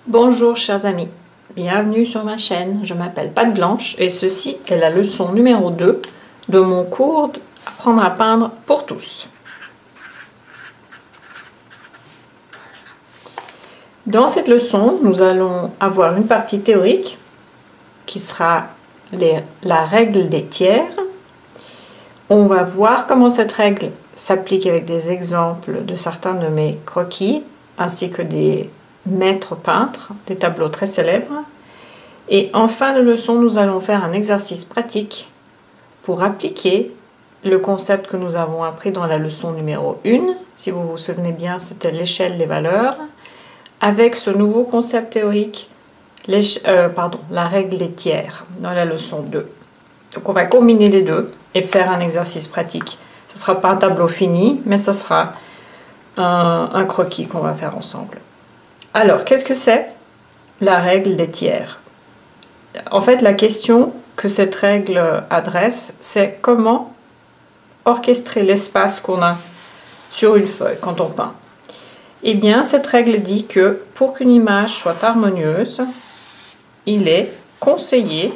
Bonjour chers amis, bienvenue sur ma chaîne, je m'appelle Pâte Blanche et ceci est la leçon numéro 2 de mon cours Apprendre à peindre pour tous. Dans cette leçon, nous allons avoir une partie théorique qui sera la règle des tiers. On va voir comment cette règle s'applique avec des exemples de certains de mes croquis ainsi que des maîtres peintres, des tableaux très célèbres. Et en fin de leçon, nous allons faire un exercice pratique pour appliquer le concept que nous avons appris dans la leçon numéro 1. Si vous vous souvenez bien, c'était l'échelle des valeurs. Avec ce nouveau concept théorique, la règle des tiers dans la leçon 2. Donc on va combiner les deux et faire un exercice pratique. Ce ne sera pas un tableau fini, mais ce sera un croquis qu'on va faire ensemble. Alors, qu'est-ce que c'est la règle des tiers? En fait, la question que cette règle adresse, c'est comment orchestrer l'espace qu'on a sur une feuille quand on peint. Eh bien, cette règle dit que pour qu'une image soit harmonieuse, il est conseillé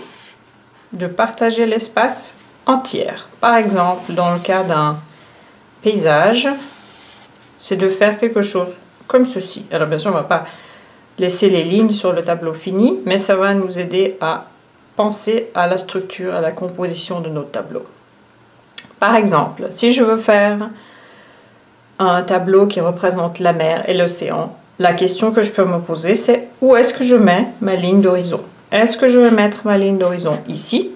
de partager l'espace en tiers. Par exemple, dans le cas d'un paysage, c'est de faire quelque chose comme ceci. Alors bien sûr, on ne va pas laisser les lignes sur le tableau fini, mais ça va nous aider à penser à la structure, à la composition de notre tableau. Par exemple, si je veux faire un tableau qui représente la mer et l'océan, la question que je peux me poser, c'est où est-ce que je mets ma ligne d'horizon? Est-ce que je vais mettre ma ligne d'horizon ici?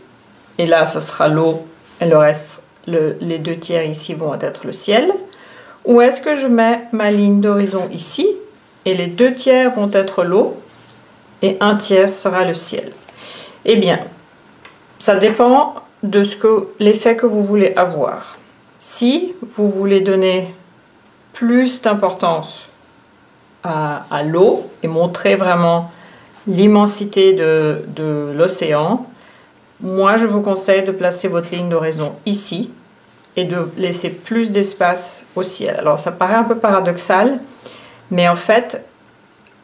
Et là, ça sera l'eau et le reste, les deux tiers ici vont être le ciel. Ou est-ce que je mets ma ligne d'horizon ici et les deux tiers vont être l'eau et un tiers sera le ciel? Eh bien, ça dépend de l'effet que vous voulez avoir. Si vous voulez donner plus d'importance à l'eau et montrer vraiment l'immensité de l'océan, moi je vous conseille de placer votre ligne d'horizon ici et de laisser plus d'espace au ciel. Alors ça paraît un peu paradoxal, mais en fait,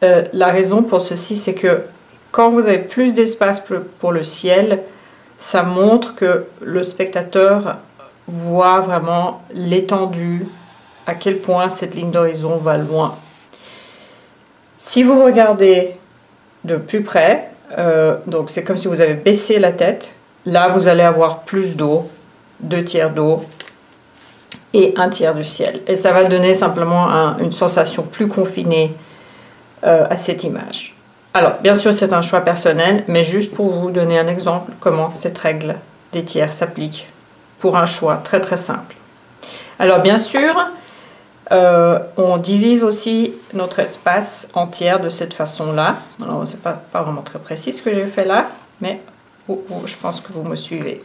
la raison pour ceci, c'est que quand vous avez plus d'espace pour le ciel, ça montre que le spectateur voit vraiment l'étendue, à quel point cette ligne d'horizon va loin. Si vous regardez de plus près, donc c'est comme si vous avez baissé la tête, là vous allez avoir plus d'eau, 2 tiers d'eau et 1 tiers du ciel. Et ça va donner simplement une sensation plus confinée à cette image. Alors, bien sûr, c'est un choix personnel, mais juste pour vous donner un exemple, comment cette règle des tiers s'applique pour un choix très très simple. Alors, bien sûr, on divise aussi notre espace en tiers de cette façon-là. Alors, c'est pas vraiment très précis ce que j'ai fait là, mais je pense que vous me suivez.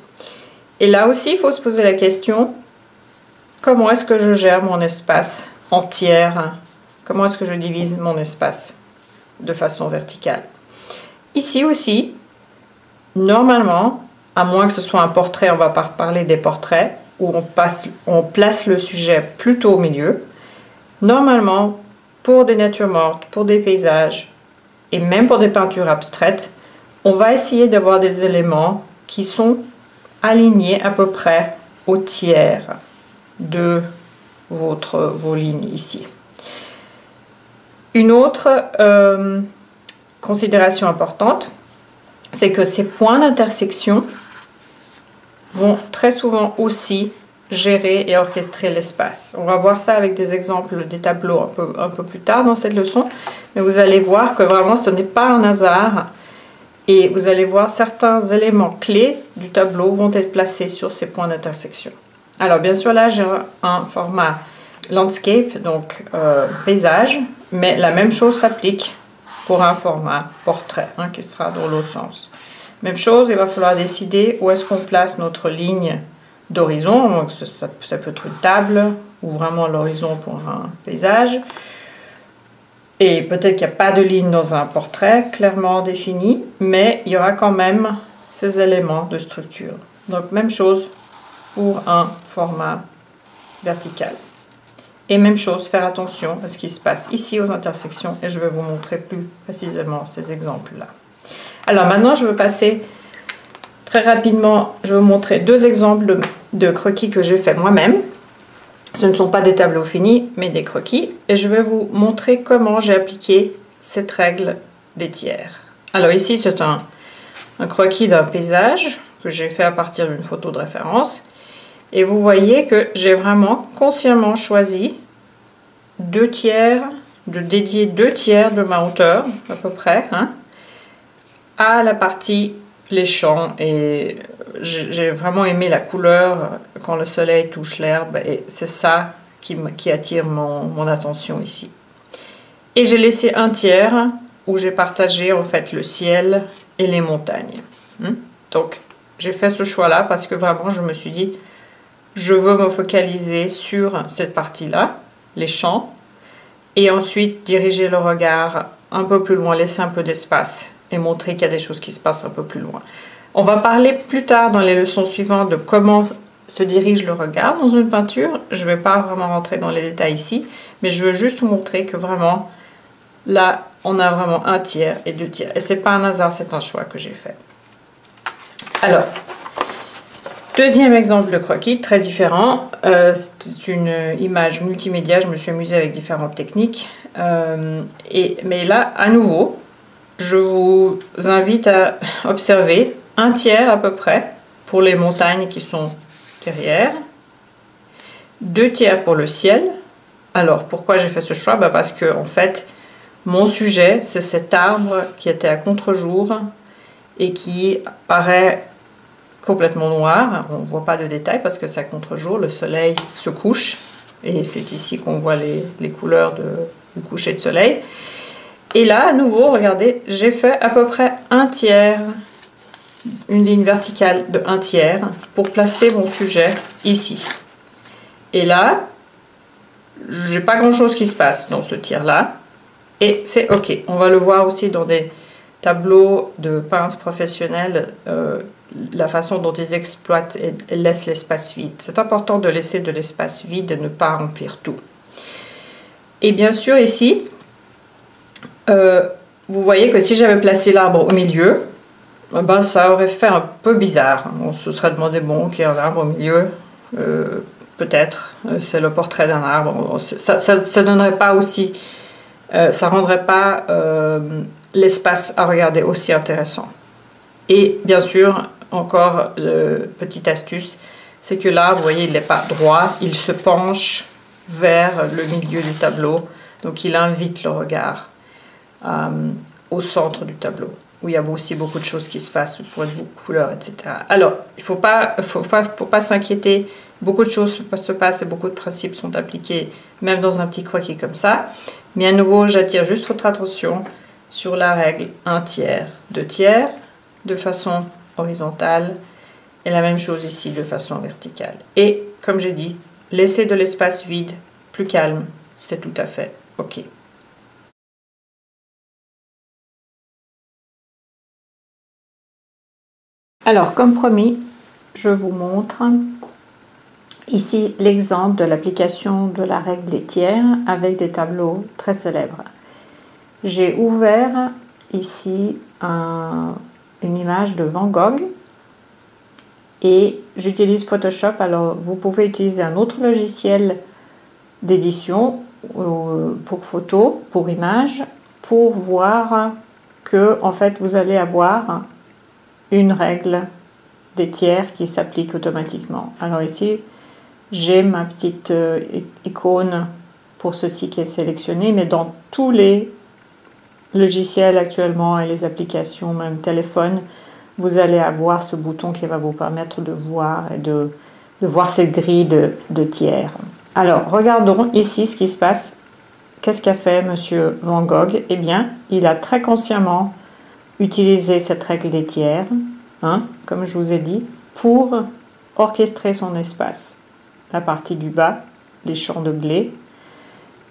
Et là aussi, il faut se poser la question, comment est-ce que je gère mon espace en tiers? Comment est-ce que je divise mon espace de façon verticale? Ici aussi, normalement, à moins que ce soit un portrait, on va pas parler des portraits, où on place le sujet plutôt au milieu. Normalement, pour des natures mortes, pour des paysages, et même pour des peintures abstraites, on va essayer d'avoir des éléments qui sont alignés à peu près au tiers de vos lignes ici. Une autre considération importante, c'est que ces points d'intersection vont très souvent aussi gérer et orchestrer l'espace. On va voir ça avec des exemples, des tableaux un peu plus tard dans cette leçon, mais vous allez voir que vraiment ce n'est pas un hasard et vous allez voir certains éléments clés du tableau vont être placés sur ces points d'intersection. Alors bien sûr là j'ai un format landscape, donc paysage, mais la même chose s'applique pour un format portrait, qui sera dans l'autre sens. Même chose, il va falloir décider où est-ce qu'on place notre ligne d'horizon. Ça peut être une table ou vraiment l'horizon pour un paysage. Et peut-être qu'il n'y a pas de ligne dans un portrait clairement défini, mais il y aura quand même ces éléments de structure. Donc même chose pour un format vertical. Et même chose, faire attention à ce qui se passe ici aux intersections. Et je vais vous montrer plus précisément ces exemples-là. Alors maintenant, je veux passer très rapidement, je vais vous montrer deux exemples de croquis que j'ai fait moi-même. Ce ne sont pas des tableaux finis, mais des croquis. Et je vais vous montrer comment j'ai appliqué cette règle des tiers. Alors ici, c'est un croquis d'un paysage que j'ai fait à partir d'une photo de référence. Et vous voyez que j'ai vraiment consciemment choisi de dédier 2/3 de ma hauteur, à peu près, hein, à la partie les champs. Et j'ai vraiment aimé la couleur quand le soleil touche l'herbe. Et c'est ça qui attire mon attention ici. Et j'ai laissé 1/3 où j'ai partagé en fait le ciel et les montagnes. Donc j'ai fait ce choix-là parce que vraiment je me suis dit, je veux me focaliser sur cette partie-là, les champs, et ensuite diriger le regard un peu plus loin, laisser un peu d'espace et montrer qu'il y a des choses qui se passent un peu plus loin. On va parler plus tard dans les leçons suivantes de comment se dirige le regard dans une peinture. Je ne vais pas vraiment rentrer dans les détails ici, mais je veux juste vous montrer que vraiment, là, on a vraiment 1/3 et 2/3. Et ce n'est pas un hasard, c'est un choix que j'ai fait. Alors, deuxième exemple de croquis, très différent. C'est une image multimédia, je me suis amusée avec différentes techniques. Mais là, à nouveau, je vous invite à observer 1/3 à peu près pour les montagnes qui sont derrière, 2/3 pour le ciel. Alors, pourquoi j'ai fait ce choix? Parce que, en fait, mon sujet, c'est cet arbre qui était à contre-jour et qui paraît complètement noir. On ne voit pas de détails parce que c'est à contre-jour, le soleil se couche et c'est ici qu'on voit les couleurs du coucher de soleil. Et là, à nouveau, regardez, j'ai fait à peu près 1/3, une ligne verticale de 1/3 pour placer mon sujet ici. Et là, j'ai pas grand-chose qui se passe dans ce tiers-là. Et c'est OK. On va le voir aussi dans des tableaux de peintres professionnels, la façon dont ils exploitent et laissent l'espace vide. C'est important de laisser de l'espace vide et ne pas remplir tout. Et bien sûr, ici, vous voyez que si j'avais placé l'arbre au milieu, ça aurait fait un peu bizarre. On se serait demandé, bon, qu'il y a un arbre au milieu, peut-être, c'est le portrait d'un arbre. Ça donnerait pas aussi, ça rendrait pas l'espace à regarder aussi intéressant. Et bien sûr, encore, petite astuce, c'est que là, vous voyez, il n'est pas droit, il se penche vers le milieu du tableau, donc il invite le regard au centre du tableau, où il y a aussi beaucoup de choses qui se passent, du point de vue couleur, etc. Alors, il ne faut pas s'inquiéter, beaucoup de choses se passent et beaucoup de principes sont appliqués, même dans un petit croquis comme ça. Mais à nouveau, j'attire juste votre attention sur la règle 1/3, 2/3, de façon horizontale, et la même chose ici de façon verticale. Et comme j'ai dit, laisser de l'espace vide, plus calme, c'est tout à fait OK. Alors, comme promis, je vous montre ici l'exemple de l'application de la règle des tiers avec des tableaux très célèbres. J'ai ouvert ici une image de Van Gogh et j'utilise Photoshop. Alors, vous pouvez utiliser un autre logiciel d'édition pour photos, pour images, pour voir que, en fait, vous allez avoir une règle des tiers qui s'applique automatiquement. Alors ici, j'ai ma petite icône pour ceci qui est sélectionné, mais dans tous les logiciels actuellement et les applications, même téléphone, vous allez avoir ce bouton qui va vous permettre de voir et de voir cette grille de tiers. Alors, regardons ici ce qui se passe. Qu'est-ce qu'a fait Monsieur Van Gogh? Eh bien, il a très consciemment utilisé cette règle des tiers, comme je vous ai dit, pour orchestrer son espace. La partie du bas, les champs de blé,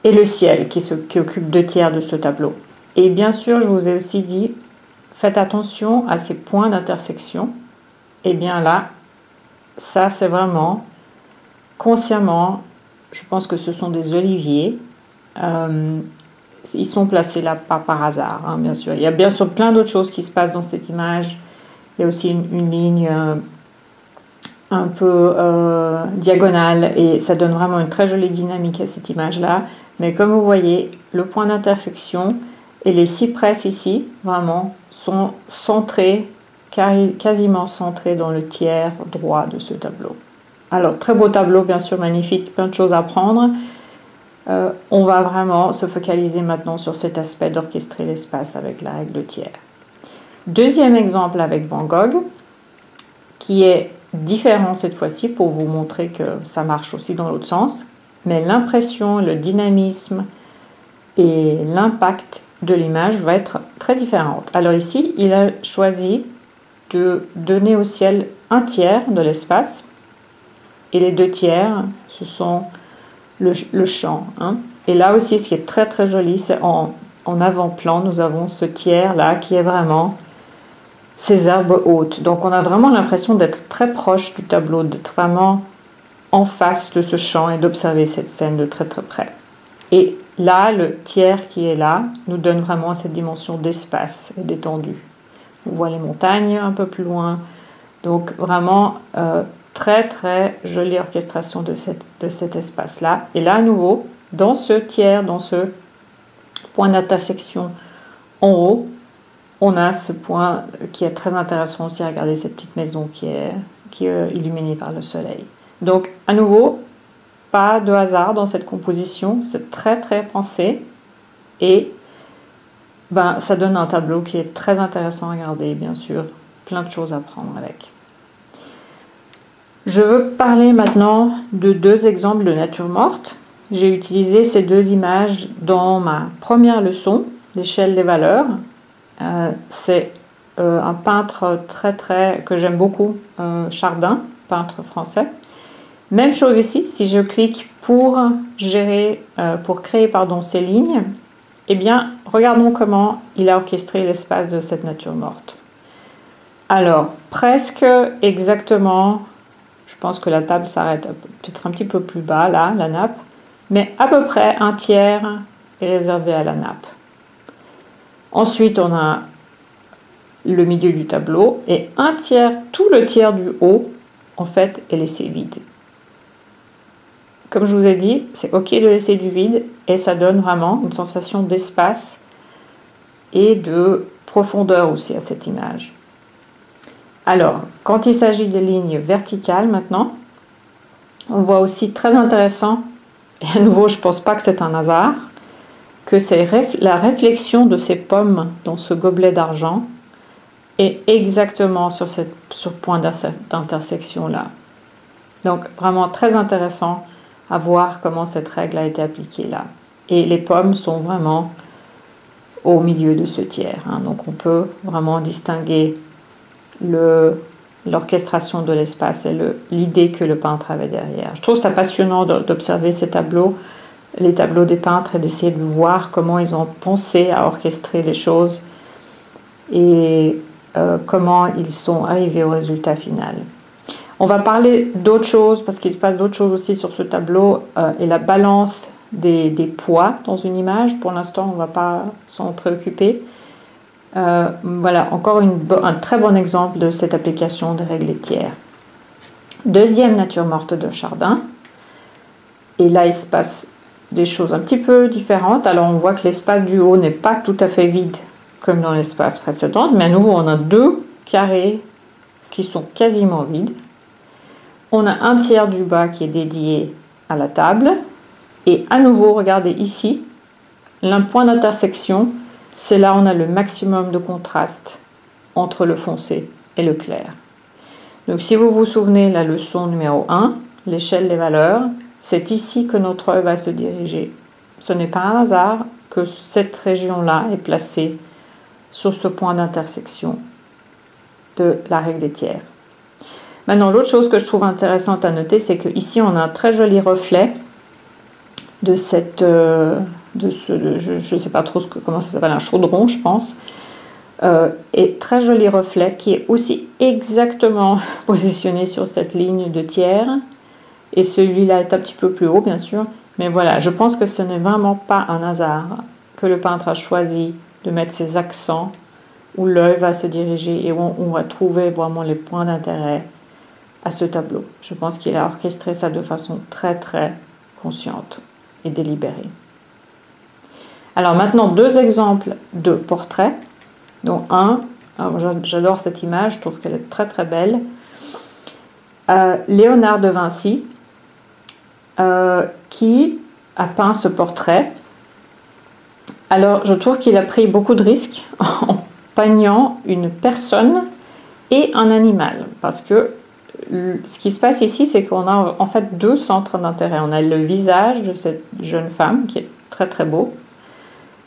et le ciel qui occupe 2/3 de ce tableau. Et bien sûr, je vous ai aussi dit, faites attention à ces points d'intersection. Et bien là, ça c'est vraiment consciemment je pense que ce sont des oliviers. Ils sont placés là pas par hasard, hein, bien sûr. Il y a bien sûr plein d'autres choses qui se passent dans cette image. Il y a aussi une ligne un peu diagonale et ça donne vraiment une très jolie dynamique à cette image-là. Mais comme vous voyez, le point d'intersection et les cyprès ici, vraiment, sont centrés, quasiment centrés dans le tiers droit de ce tableau. Alors, très beau tableau, bien sûr, magnifique, plein de choses à prendre. On va vraiment se focaliser maintenant sur cet aspect d'orchestrer l'espace avec la règle de tiers. Deuxième exemple avec Van Gogh, qui est différent cette fois-ci pour vous montrer que ça marche aussi dans l'autre sens, mais l'impression, le dynamisme et l'impact de l'image va être très différente. Alors ici, il a choisi de donner au ciel un tiers de l'espace et les 2 tiers, ce sont le champ. Hein. Et là aussi, ce qui est très très joli, c'est en avant-plan, nous avons ce tiers là qui est vraiment ces herbes hautes. Donc on a vraiment l'impression d'être très proche du tableau, d'être vraiment en face de ce champ et d'observer cette scène de très très près. Et là, le tiers qui est là nous donne vraiment cette dimension d'espace et d'étendue. On voit les montagnes un peu plus loin. Donc vraiment très très jolie orchestration de cet espace-là. Et là, à nouveau, dans ce tiers, dans ce point d'intersection en haut, on a ce point qui est très intéressant aussi à regarder, cette petite maison qui est illuminée par le soleil. Donc, à nouveau, pas de hasard dans cette composition, c'est très très pensé et ça donne un tableau qui est très intéressant à regarder, bien sûr, plein de choses à prendre avec. Je veux parler maintenant de 2 exemples de nature morte. J'ai utilisé ces 2 images dans ma première leçon, l'échelle des valeurs. C'est un peintre que j'aime beaucoup, Chardin, peintre français. Même chose ici, si je clique pour créer ces lignes, eh bien, regardons comment il a orchestré l'espace de cette nature morte. Alors, presque exactement, je pense que la table s'arrête peut-être un petit peu plus bas, là, la nappe, mais à peu près un tiers est réservé à la nappe. Ensuite, on a le milieu du tableau et tout le tiers du haut, en fait, est laissé vide. Comme je vous ai dit, c'est ok de laisser du vide et ça donne vraiment une sensation d'espace et de profondeur aussi à cette image. Alors, quand il s'agit des lignes verticales maintenant, on voit aussi très intéressant, et à nouveau je ne pense pas que c'est un hasard, que c'est la réflexion de ces pommes dans ce gobelet d'argent est exactement sur ce point d'intersection là. Donc vraiment très intéressant à voir comment cette règle a été appliquée là. Et les pommes sont vraiment au milieu de ce tiers. Hein. Donc on peut vraiment distinguer l'orchestration de l'espace et l'idée que le peintre avait derrière. Je trouve ça passionnant d'observer ces tableaux, les tableaux des peintres, et d'essayer de voir comment ils ont pensé à orchestrer les choses et comment ils sont arrivés au résultat final. On va parler d'autres choses, parce qu'il se passe d'autres choses aussi sur ce tableau, et la balance des poids dans une image. Pour l'instant, on ne va pas s'en préoccuper. Voilà, encore un très bon exemple de cette application des règles des tiers. Deuxième nature morte de Chardin. Et là, il se passe des choses un petit peu différentes. Alors, on voit que l'espace du haut n'est pas tout à fait vide, comme dans l'espace précédent. Mais à nouveau, on a 2 carrés qui sont quasiment vides. On a un tiers du bas qui est dédié à la table. Et à nouveau, regardez ici, un point d'intersection, c'est là où on a le maximum de contraste entre le foncé et le clair. Donc si vous vous souvenez, la leçon numéro 1, l'échelle des valeurs, c'est ici que notre œil va se diriger. Ce n'est pas un hasard que cette région-là est placée sur ce point d'intersection de la règle des tiers. Maintenant, l'autre chose que je trouve intéressante à noter, c'est qu'ici, on a un très joli reflet de je ne sais pas trop comment ça s'appelle, un chaudron, je pense, et très joli reflet qui est aussi exactement positionné sur cette ligne de tiers et celui-là est un petit peu plus haut, bien sûr. Mais voilà, je pense que ce n'est vraiment pas un hasard que le peintre a choisi de mettre ces accents où l'œil va se diriger et où on va trouver vraiment les points d'intérêt à ce tableau. Je pense qu'il a orchestré ça de façon très très consciente et délibérée. Alors maintenant, deux exemples de portraits, dont un, j'adore cette image, je trouve qu'elle est très très belle. Léonard de Vinci, qui a peint ce portrait. Alors je trouve qu'il a pris beaucoup de risques en peignant une personne et un animal, parce que ce qui se passe ici, c'est qu'on a en fait deux centres d'intérêt. On a le visage de cette jeune femme qui est très très beau,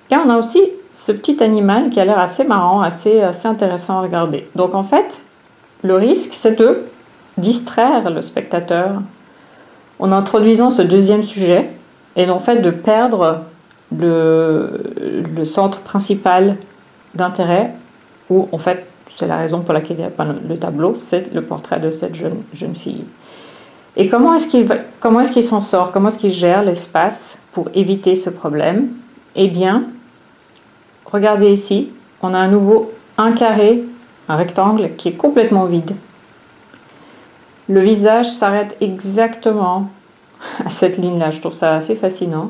et on a aussi ce petit animal qui a l'air assez marrant, assez intéressant à regarder. Donc en fait, le risque, c'est de distraire le spectateur en introduisant ce deuxième sujet, et en fait de perdre le centre principal d'intérêt, où en fait, c'est la raison pour laquelle il n'y a pas le tableau, c'est le portrait de cette jeune fille. Et comment est-ce qu'il s'en sort? Comment est-ce qu'il gère l'espace pour éviter ce problème? Eh bien, regardez ici, on a à nouveau un carré, un rectangle qui est complètement vide. Le visage s'arrête exactement à cette ligne-là, je trouve ça assez fascinant.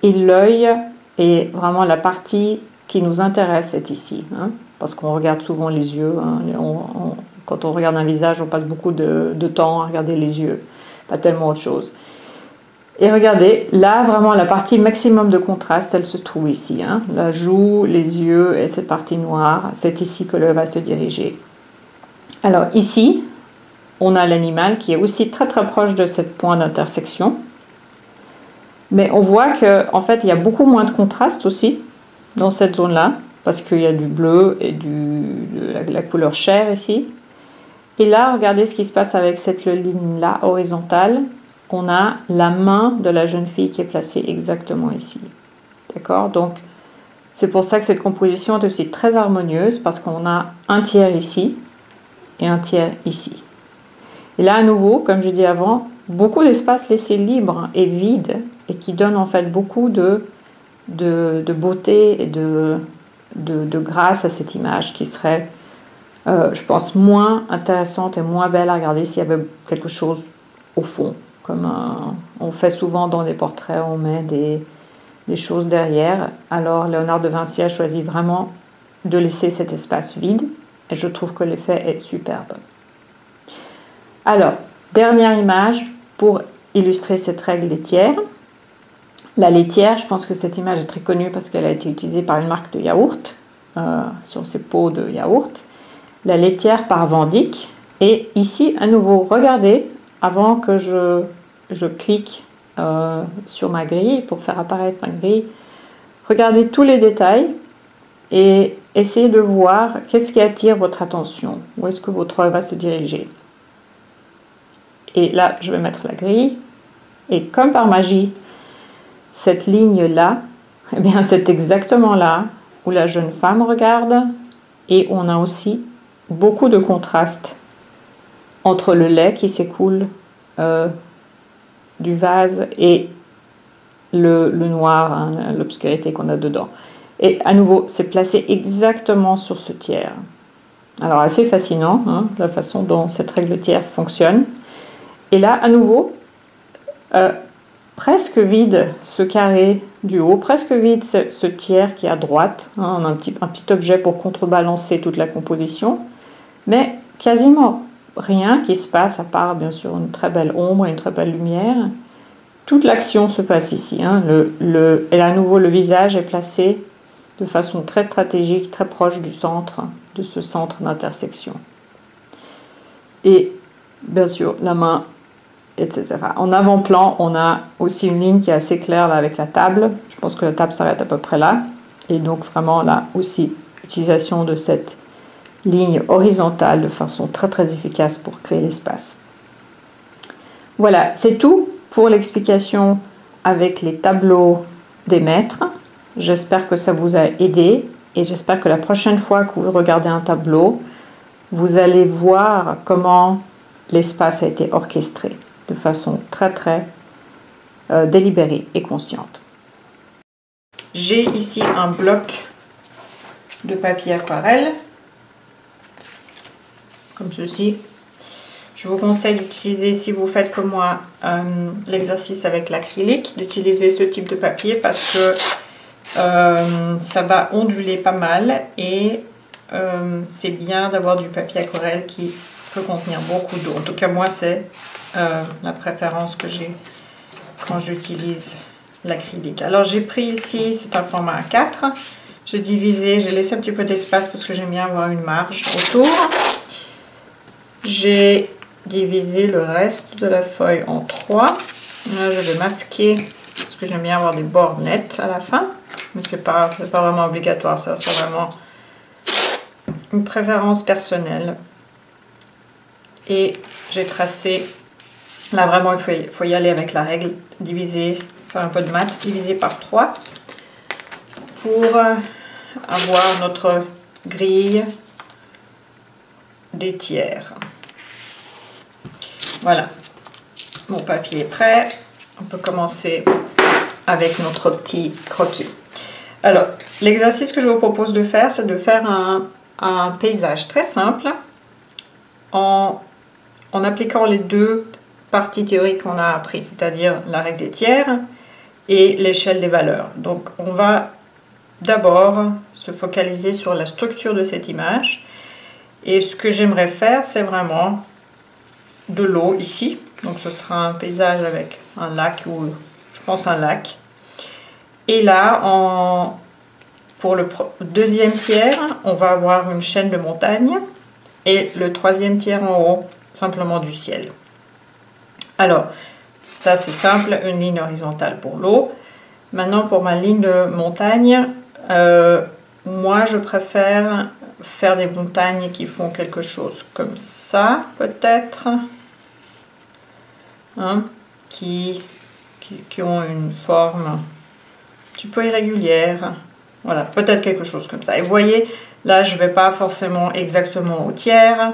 Et l'œil est vraiment la partie qui nous intéresse est ici, hein, parce qu'on regarde souvent les yeux. Hein, quand on regarde un visage, on passe beaucoup de temps à regarder les yeux, pas tellement autre chose. Et regardez, là, vraiment, la partie maximum de contraste, elle se trouve ici. Hein, la joue, les yeux et cette partie noire, c'est ici que l'œil va se diriger. Alors ici, on a l'animal qui est aussi très très proche de ce point d'intersection. Mais on voit qu'en fait, il y a beaucoup moins de contraste aussi dans cette zone-là, parce qu'il y a du bleu et de la couleur chair ici. Et là, regardez ce qui se passe avec cette ligne-là horizontale. On a la main de la jeune fille qui est placée exactement ici. D'accord? Donc, c'est pour ça que cette composition est aussi très harmonieuse, parce qu'on a un tiers ici et un tiers ici. Et là, à nouveau, comme je dis avant, beaucoup d'espace laissé libre et vide, et qui donne en fait beaucoup de beauté et de grâce à cette image qui serait, je pense, moins intéressante et moins belle à regarder s'il y avait quelque chose au fond. Comme on fait souvent dans des portraits, on met des choses derrière. Alors Léonard de Vinci a choisi vraiment de laisser cet espace vide, et je trouve que l'effet est superbe. Alors, dernière image pour illustrer cette règle laitière. La laitière, je pense que cette image est très connue parce qu'elle a été utilisée par une marque de yaourt, sur ses pots de yaourt. La laitière par Van Dyck. Et ici, à nouveau, regardez, avant que je clique sur ma grille pour faire apparaître ma grille, regardez tous les détails et essayez de voir qu'est-ce qui attire votre attention. Où est-ce que votre œil va se diriger? Et là, je vais mettre la grille. Et comme par magie, cette ligne-là, eh bien, c'est exactement là où la jeune femme regarde. Et on a aussi beaucoup de contraste entre le lait qui s'écoule du vase et le noir, hein, l'obscurité qu'on a dedans. Et à nouveau, c'est placé exactement sur ce tiers. Alors, assez fascinant, hein, la façon dont cette règle tiers fonctionne. Et là, à nouveau, presque vide ce carré du haut, presque vide ce tiers qui est à droite. Hein, on a un petit objet pour contrebalancer toute la composition, mais quasiment rien qui se passe, à part bien sûr une très belle ombre et une très belle lumière. Toute l'action se passe ici. Hein, et à nouveau, le visage est placé de façon très stratégique, très proche du centre, de ce centre d'intersection. Et bien sûr, la main, etc. En avant-plan, on a aussi une ligne qui est assez claire là avec la table. Je pense que la table s'arrête à peu près là. Et donc vraiment là aussi, utilisation de cette ligne horizontale de façon très très efficace pour créer l'espace. Voilà, c'est tout pour l'explication avec les tableaux des maîtres. J'espère que ça vous a aidé et j'espère que la prochaine fois que vous regardez un tableau, vous allez voir comment l'espace a été orchestré. de façon très délibérée et consciente. J'ai ici un bloc de papier aquarelle, comme ceci. Je vous conseille d'utiliser, si vous faites comme moi, l'exercice avec l'acrylique, d'utiliser ce type de papier parce que ça va onduler pas mal et c'est bien d'avoir du papier aquarelle qui peut contenir beaucoup d'eau. En tout cas, moi, c'est la préférence que j'ai quand j'utilise l'acrylique. Alors, j'ai pris ici, c'est un format A4. J'ai divisé, j'ai laissé un petit peu d'espace parce que j'aime bien avoir une marge autour. J'ai diviser le reste de la feuille en 3. Là, je vais masquer parce que j'aime bien avoir des bords nets à la fin, mais c'est pas vraiment obligatoire, ça c'est vraiment une préférence personnelle. Et j'ai tracé, là vraiment il faut y aller avec la règle, diviser, faire un peu de maths, diviser par 3 pour avoir notre grille des tiers. Voilà, mon papier est prêt. On peut commencer avec notre petit croquis. Alors, l'exercice que je vous propose de faire, c'est de faire un paysage très simple en appliquant les deux parties théoriques qu'on a apprises, c'est-à-dire la règle des tiers et l'échelle des valeurs. Donc, on va d'abord se focaliser sur la structure de cette image. Et ce que j'aimerais faire, c'est vraiment de l'eau ici, donc ce sera un paysage avec un lac ou je pense un lac. Et là, pour le deuxième tiers, on va avoir une chaîne de montagnes et le troisième tiers en haut, simplement du ciel. Alors, ça c'est simple, une ligne horizontale pour l'eau. Maintenant, pour ma ligne de montagne, moi je préfère faire des montagnes qui font quelque chose comme ça, peut-être, hein, qui ont une forme un petit peu irrégulière. Voilà, peut-être quelque chose comme ça. Et vous voyez, là, je ne vais pas forcément exactement au tiers.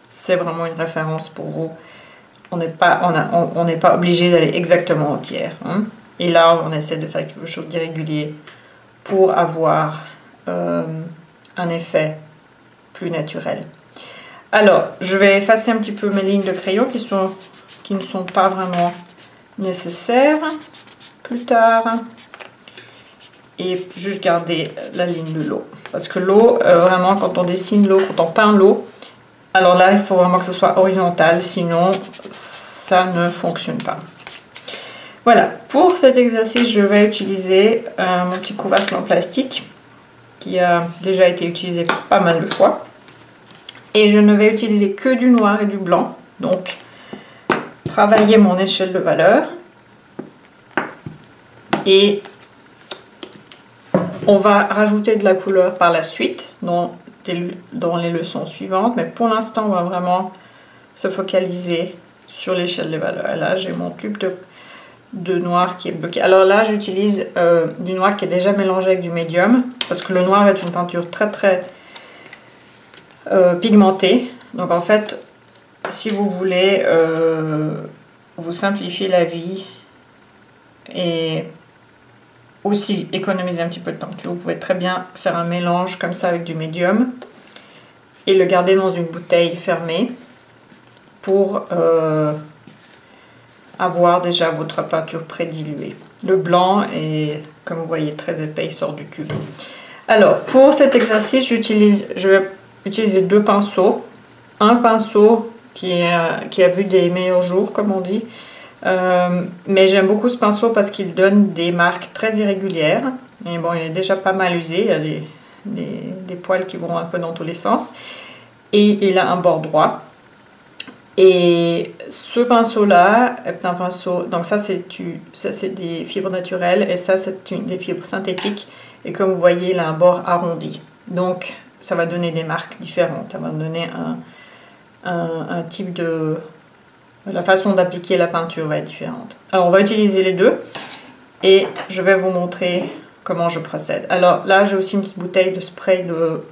C'est vraiment une référence pour vous. On n'est pas obligé d'aller exactement au tiers, hein. Et là, on essaie de faire quelque chose d'irrégulier pour avoir un effet plus naturel. Alors, je vais effacer un petit peu mes lignes de crayon qui ne sont pas vraiment nécessaires plus tard. Et juste garder la ligne de l'eau. Parce que l'eau, vraiment, quand on dessine l'eau, quand on peint l'eau, alors là, il faut vraiment que ce soit horizontal, sinon ça ne fonctionne pas. Voilà, pour cet exercice, je vais utiliser mon petit couvercle en plastique qui a déjà été utilisé pas mal de fois. Et je ne vais utiliser que du noir et du blanc. Donc, travailler mon échelle de valeur. Et on va rajouter de la couleur par la suite dans les leçons suivantes. Mais pour l'instant, on va vraiment se focaliser sur l'échelle des valeurs. Et là, j'ai mon tube de noir qui est bloqué. Alors là, j'utilise du noir qui est déjà mélangé avec du médium. Parce que le noir est une peinture très pigmentée. Donc en fait, si vous voulez vous simplifier la vie et aussi économiser un petit peu de peinture, vous pouvez très bien faire un mélange comme ça avec du médium et le garder dans une bouteille fermée pour avoir déjà votre peinture prédiluée. Le blanc est, comme vous voyez, très épais, il sort du tube. Alors, pour cet exercice, je vais utiliser deux pinceaux. Un pinceau qui a vu des meilleurs jours, comme on dit. Mais j'aime beaucoup ce pinceau parce qu'il donne des marques très irrégulières. Et bon, il est déjà pas mal usé. Il y a des poils qui vont un peu dans tous les sens. Et il a un bord droit. Et ce pinceau-là est un pinceau... Donc ça, c'est des fibres naturelles. Et ça, c'est des fibres synthétiques. Et comme vous voyez, il a un bord arrondi. Donc, ça va donner des marques différentes. Ça va donner un type de... La façon d'appliquer la peinture va être différente. Alors, on va utiliser les deux. Et je vais vous montrer comment je procède. Alors là, j'ai aussi une petite bouteille de spray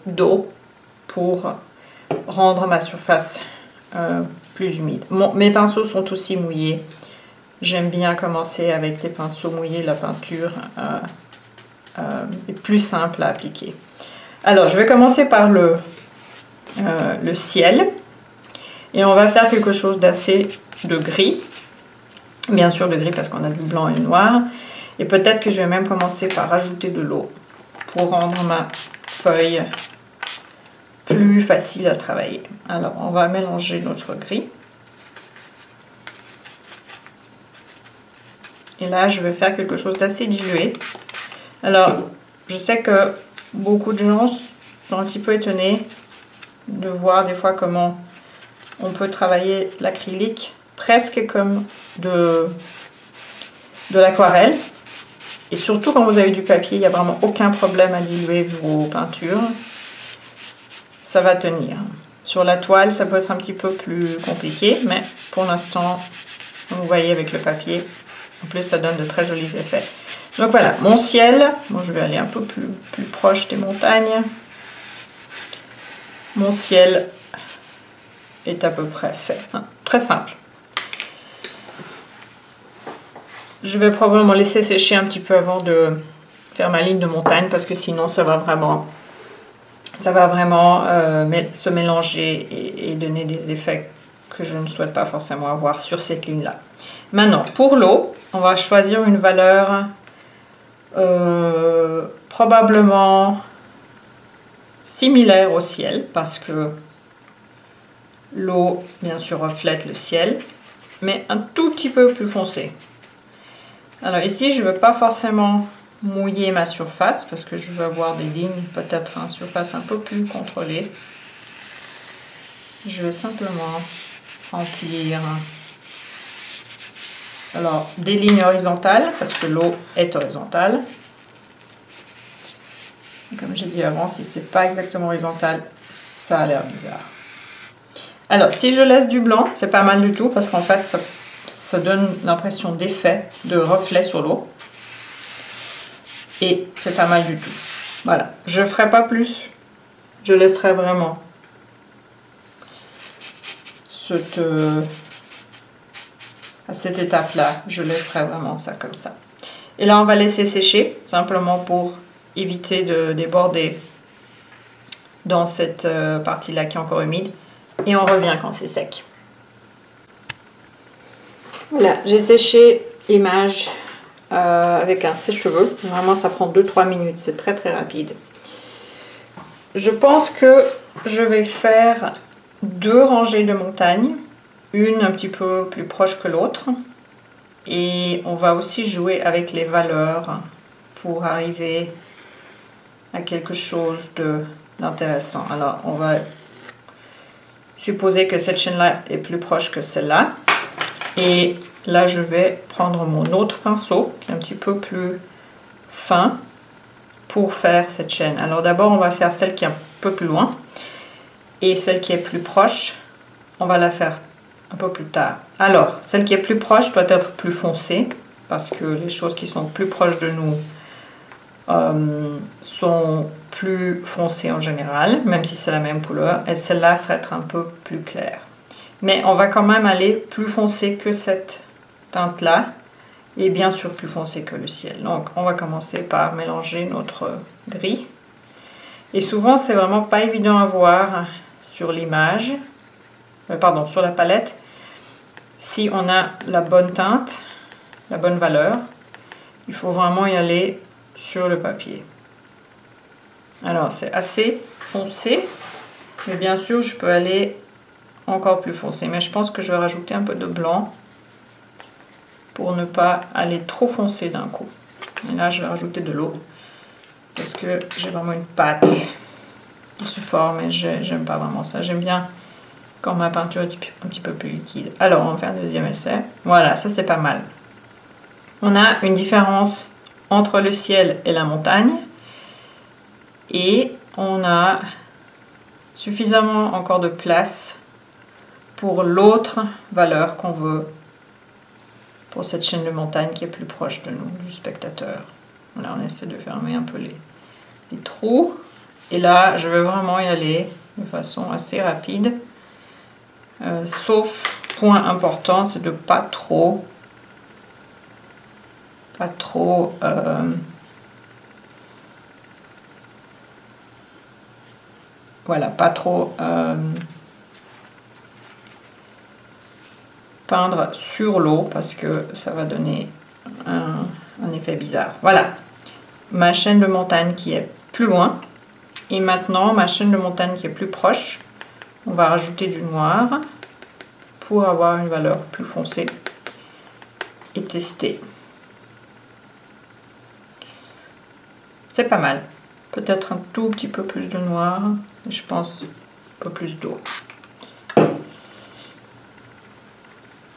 d'eau pour rendre ma surface plus humide. Mes pinceaux sont aussi mouillés. J'aime bien commencer avec des pinceaux mouillés. La peinture est plus simple à appliquer. Alors, je vais commencer par le ciel. Et on va faire quelque chose d'assez de gris. Bien sûr de gris parce qu'on a du blanc et du noir. Et peut-être que je vais même commencer par rajouter de l'eau pour rendre ma feuille plus facile à travailler. Alors, on va mélanger notre gris. Et là, je vais faire quelque chose d'assez dilué. Alors, je sais que beaucoup de gens sont un petit peu étonnés de voir des fois comment on peut travailler l'acrylique presque comme de l'aquarelle. Et surtout quand vous avez du papier, il n'y a vraiment aucun problème à diluer vos peintures. Ça va tenir. Sur la toile, ça peut être un petit peu plus compliqué, mais pour l'instant, comme vous voyez avec le papier, en plus ça donne de très jolis effets. Donc voilà, mon ciel, moi je vais aller un peu plus proche des montagnes. Mon ciel est à peu près fait, hein, très simple. Je vais probablement laisser sécher un petit peu avant de faire ma ligne de montagne parce que sinon ça va vraiment se mélanger et donner des effets que je ne souhaite pas forcément avoir sur cette ligne-là. Maintenant, pour l'eau, on va choisir une valeur probablement similaire au ciel parce que l'eau, bien sûr, reflète le ciel, mais un tout petit peu plus foncé. Alors ici, je ne veux pas forcément mouiller ma surface parce que je veux avoir des lignes, peut-être une surface un peu plus contrôlée. Je vais simplement remplir alors des lignes horizontales parce que l'eau est horizontale. Et comme j'ai dit avant, si c'est pas exactement horizontal, ça a l'air bizarre. Alors si je laisse du blanc, c'est pas mal du tout parce qu'en fait ça donne l'impression d'effet, de reflet sur l'eau. Et c'est pas mal du tout. Voilà, je ne ferai pas plus. Je laisserai vraiment à cette étape-là, je laisserai vraiment ça comme ça. Et là, on va laisser sécher, simplement pour éviter de déborder dans cette partie-là qui est encore humide. Et on revient quand c'est sec. Voilà, j'ai séché l'image avec un sèche-cheveux. Vraiment, ça prend 2-3 minutes, c'est très très rapide. Je pense que je vais faire 2 rangées de montagnes, une un petit peu plus proche que l'autre. Et on va aussi jouer avec les valeurs pour arriver à quelque chose d'intéressant. Alors, on va supposer que cette chaîne-là est plus proche que celle-là. Et là, je vais prendre mon autre pinceau, qui est un petit peu plus fin, pour faire cette chaîne. Alors d'abord, on va faire celle qui est un peu plus loin. Et celle qui est plus proche, on va la faire un peu plus tard. Alors, celle qui est plus proche doit être plus foncée, parce que les choses qui sont plus proches de nous sont plus foncées en général, même si c'est la même couleur. Et celle-là sera être un peu plus claire. Mais on va quand même aller plus foncé que cette teinte-là, et bien sûr plus foncé que le ciel. Donc on va commencer par mélanger notre gris. Et souvent c'est vraiment pas évident à voir sur l'image, pardon, sur la palette, si on a la bonne teinte, la bonne valeur. Il faut vraiment y aller sur le papier. Alors c'est assez foncé, mais bien sûr je peux aller encore plus foncé, mais je pense que je vais rajouter un peu de blanc pour ne pas aller trop foncé d'un coup. Et là je vais rajouter de l'eau parce que j'ai vraiment une pâte qui se forme et j'aime pas vraiment ça. J'aime bien quand ma peinture est un petit peu plus liquide. Alors on va faire un deuxième essai. Voilà, ça c'est pas mal. On a une différence entre le ciel et la montagne et on a suffisamment encore de place pour l'autre valeur qu'on veut pour cette chaîne de montagne qui est plus proche de nous, du spectateur. Voilà, on essaie de fermer un peu les trous. Et là, je vais vraiment y aller de façon assez rapide sauf point important, c'est de pas trop voilà, pas trop peindre sur l'eau parce que ça va donner un effet bizarre. Voilà, ma chaîne de montagne qui est plus loin. Et maintenant, ma chaîne de montagne qui est plus proche. On va rajouter du noir pour avoir une valeur plus foncée et tester. C'est pas mal. Peut-être un tout petit peu plus de noir. Je pense un peu plus d'eau.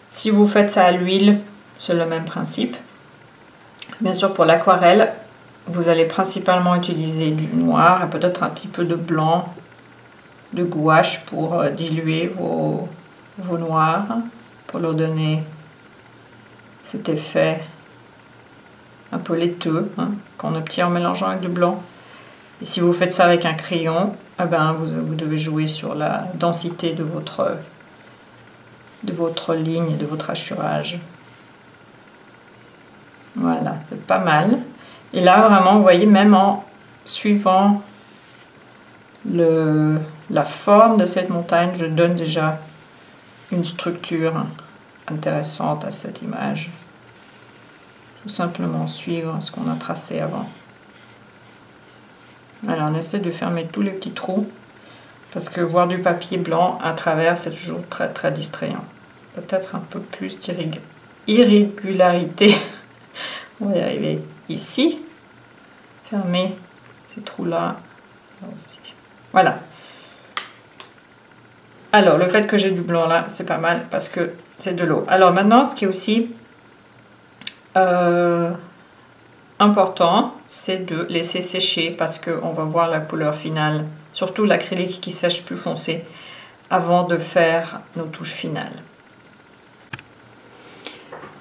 Si vous faites ça à l'huile, c'est le même principe. Bien sûr, pour l'aquarelle, vous allez principalement utiliser du noir et peut-être un petit peu de blanc, de gouache pour diluer vos noirs, pour leur donner cet effet un peu laiteux qu'on obtient en mélangeant avec du blanc. Et si vous faites ça avec un crayon, eh ben, vous devez jouer sur la densité de votre ligne, de votre hachurage. Voilà, c'est pas mal. Et là, vraiment, vous voyez, même en suivant la forme de cette montagne, je donne déjà une structure intéressante à cette image. Tout simplement suivre ce qu'on a tracé avant. Alors, on essaie de fermer tous les petits trous, parce que voir du papier blanc à travers, c'est toujours très très distrayant. Peut-être un peu plus d'irrégularité. On va y arriver ici. Fermer ces trous-là. Là aussi. Voilà. Alors, le fait que j'ai du blanc là, c'est pas mal parce que c'est de l'eau. Alors maintenant, ce qui est aussi important, c'est de laisser sécher parce qu'on va voir la couleur finale, surtout l'acrylique qui sèche plus foncé, avant de faire nos touches finales.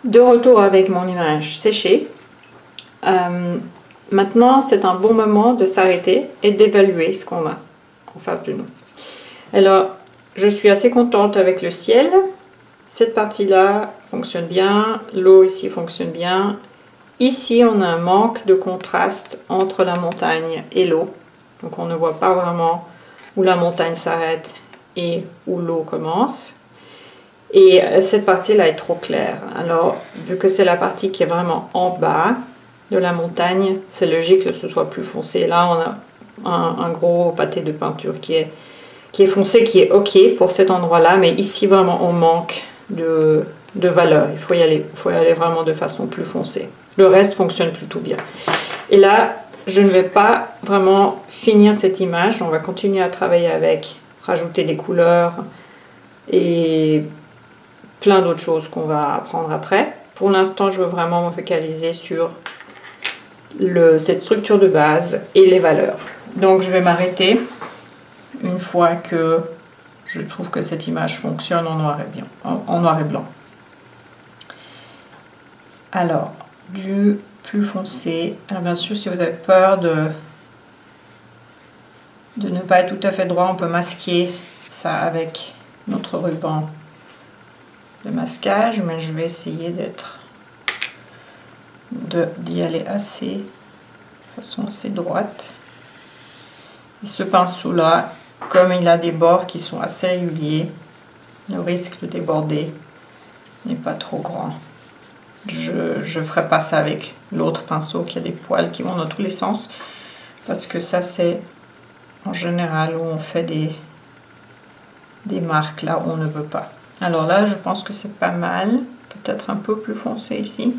De retour avec mon image séchée. Maintenant, c'est un bon moment de s'arrêter et d'évaluer ce qu'on a en face de nous. Alors, je suis assez contente avec le ciel. Cette partie-là fonctionne bien. L'eau ici fonctionne bien. Ici, on a un manque de contraste entre la montagne et l'eau. Donc, on ne voit pas vraiment où la montagne s'arrête et où l'eau commence. Et cette partie-là est trop claire. Alors, vu que c'est la partie qui est vraiment en bas de la montagne, c'est logique que ce soit plus foncé. Là, on a un gros pâté de peinture qui est foncé, qui est OK pour cet endroit-là. Mais ici, vraiment, on manque de valeur. Il faut y aller vraiment de façon plus foncée. Le reste fonctionne plutôt bien. Et là, je ne vais pas vraiment finir cette image. On va continuer à travailler avec, rajouter des couleurs et plein d'autres choses qu'on va apprendre après. Pour l'instant, je veux vraiment me focaliser sur cette structure de base et les valeurs. Donc, je vais m'arrêter une fois que je trouve que cette image fonctionne en noir et blanc. Alors, du plus foncé. Alors, bien sûr, si vous avez peur de ne pas être tout à fait droit, on peut masquer ça avec notre ruban de masquage, mais je vais essayer d'y aller de façon assez droite. Et ce pinceau là, comme il a des bords qui sont assez réguliers, le risque de déborder n'est pas trop grand. Je ferai pas ça avec l'autre pinceau qui a des poils qui vont dans tous les sens, parce que ça c'est en général où on fait des marques là où on ne veut pas. Alors là, je pense que c'est pas mal. Peut-être un peu plus foncé ici.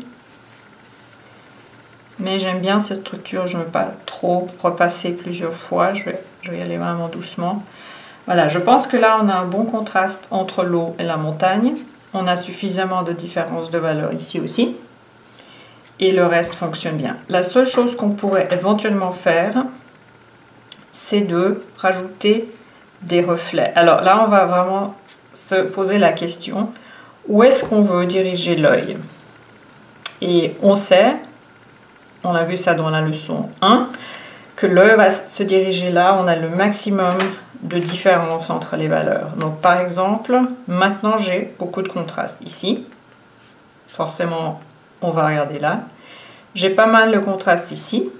Mais j'aime bien cette structure. Je ne veux pas trop repasser plusieurs fois. Je vais y aller vraiment doucement. Voilà, je pense que là, on a un bon contraste entre l'eau et la montagne. On a suffisamment de différence de valeur ici aussi. Et le reste fonctionne bien. La seule chose qu'on pourrait éventuellement faire, c'est de rajouter des reflets. Alors là, on va vraiment se poser la question, où est-ce qu'on veut diriger l'œil? Et on sait, on a vu ça dans la leçon 1, que l'œil va se diriger là, on a le maximum de différence entre les valeurs. Donc par exemple, maintenant j'ai beaucoup de contraste ici. Forcément, on va regarder là. J'ai pas mal de contraste ici.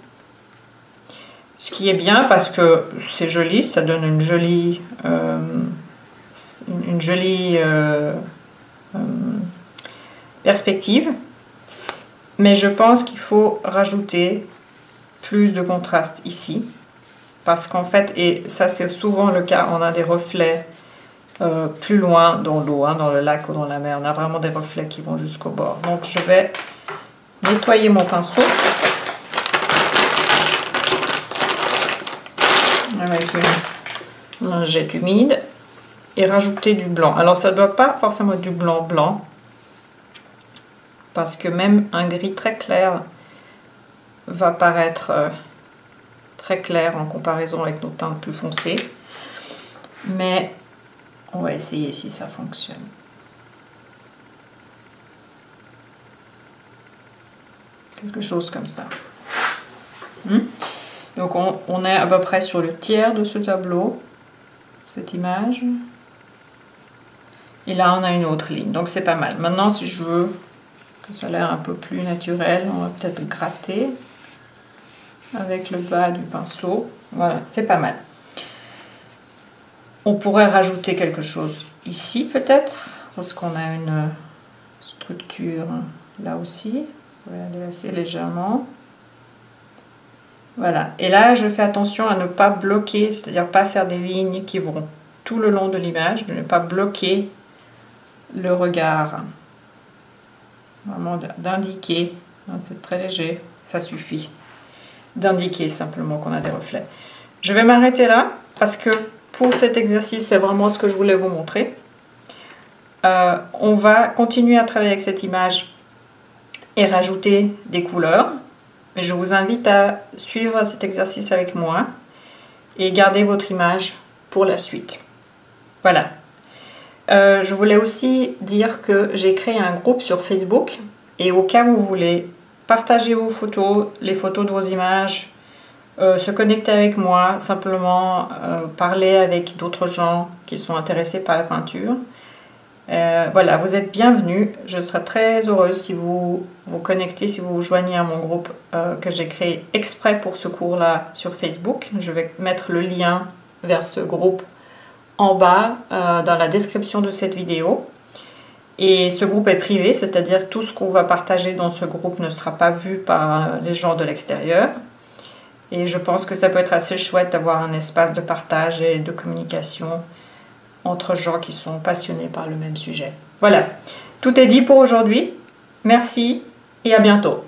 Ce qui est bien parce que c'est joli, ça donne une jolie perspective. Mais je pense qu'il faut rajouter plus de contraste ici. Parce qu'en fait, et ça c'est souvent le cas, on a des reflets plus loin dans l'eau, hein, dans le lac ou dans la mer. On a vraiment des reflets qui vont jusqu'au bord. Donc je vais nettoyer mon pinceau avec une lingette humide et rajouter du blanc. Alors ça ne doit pas forcément être du blanc blanc, parce que même un gris très clair va paraître très clair en comparaison avec nos teintes plus foncées. Mais on va essayer si ça fonctionne. Quelque chose comme ça. Donc on est à peu près sur le tiers de ce tableau, cette image. Et là on a une autre ligne, donc c'est pas mal. Maintenant si je veux que ça a l'air un peu plus naturel, on va peut-être gratter avec le bas du pinceau. Voilà, c'est pas mal. On pourrait rajouter quelque chose ici peut-être, parce qu'on a une structure là aussi. On va aller assez légèrement. Voilà, et là je fais attention à ne pas bloquer, c'est-à-dire pas faire des lignes qui vont tout le long de l'image, de ne pas bloquer le regard. Vraiment d'indiquer, c'est très léger, ça suffit d'indiquer simplement qu'on a des reflets. Je vais m'arrêter là parce que pour cet exercice c'est vraiment ce que je voulais vous montrer. On va continuer à travailler avec cette image et rajouter des couleurs. Mais je vous invite à suivre cet exercice avec moi et garder votre image pour la suite. Voilà. Je voulais aussi dire que j'ai créé un groupe sur Facebook et au cas où vous voulez partager vos photos, les photos de vos images, se connecter avec moi, simplement parler avec d'autres gens qui sont intéressés par la peinture. Voilà, vous êtes bienvenus. Je serai très heureuse si vous vous connectez, si vous vous joignez à mon groupe que j'ai créé exprès pour ce cours-là sur Facebook. Je vais mettre le lien vers ce groupe en bas dans la description de cette vidéo. Et ce groupe est privé, c'est-à-dire tout ce qu'on va partager dans ce groupe ne sera pas vu par les gens de l'extérieur. Et je pense que ça peut être assez chouette d'avoir un espace de partage et de communication entre gens qui sont passionnés par le même sujet. Voilà, tout est dit pour aujourd'hui. Merci et à bientôt.